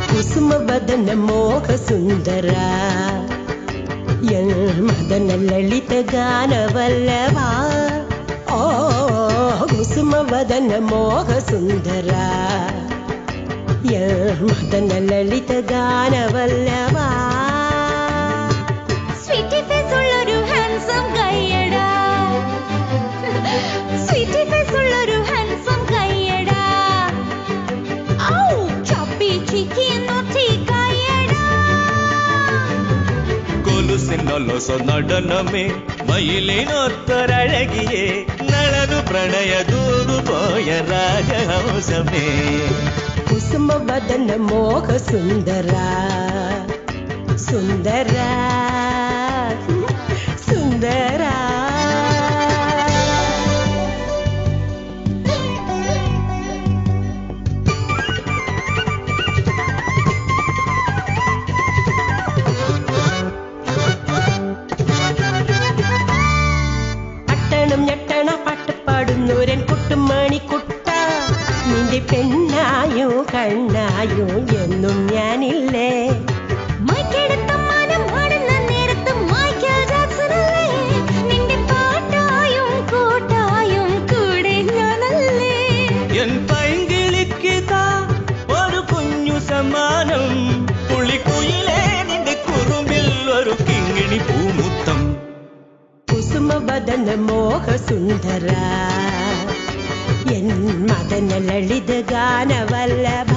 ಕುಸುಮ ವದನ ಮೋಹ ಸುಂದರ ಮದನ ಲಲಿತ ಗಾನವಲ್ಲವ ಓ ಕುಸುಮ ವದನ ಮೋಹ ಸುಂದರ ಮದನ ಲಲಿತ ಗಾನವಲ್ಲವ sweety face ഉള്ളൊരു ഹാൻസം കയ്യടാ സ്വീറ്റി ഫേസ് ഉള്ളൊരു ഹാൻസം കയ്യടാ ഔ ചപ്പി ചിക്കി നോട്ടി കയ്യടാ കൊലുസിനൊലൊസ നടനമേ മയിലിനൊത്തൊരഴകിയേ നളനു പ്രണയ ദൂതു പോയ രാജഹംസമേ ಕುಸುಮ ವದನ ಮೋಹ ಸುಂದರ ಸುಂದರ ಸುಂದರ അട്ടണം ഞെട്ടണ പാട്ട് പാടുന്നൂരൻ കുട്ടുമണിക്കുട്ട നിന്റെ പെണ്ണായും കണ്ണായും എന്നും ഞാനില്ലേ മൈക്കെടുത്ത മനം പാടുന്ന നേരത്ത് മൈക്കൽ ജാക്സണല്ലേ നിന്റെ പാട്ടായും കൂട്ടായും കൂടെ ഞാനല്ലേ എൻ പൈങ്കിളിക്കിതാ ഒരു കുഞ്ഞു സമ്മാനം പുള്ളിക്കുയിലേ നിന്റെ കുറുമ്പിൽ ഒരു കിങ്ങിണി പൂമുത്തം കുസുമ വദന മോഹ സുന്ദര മദന ലളിത ഗാനവല്ലഭ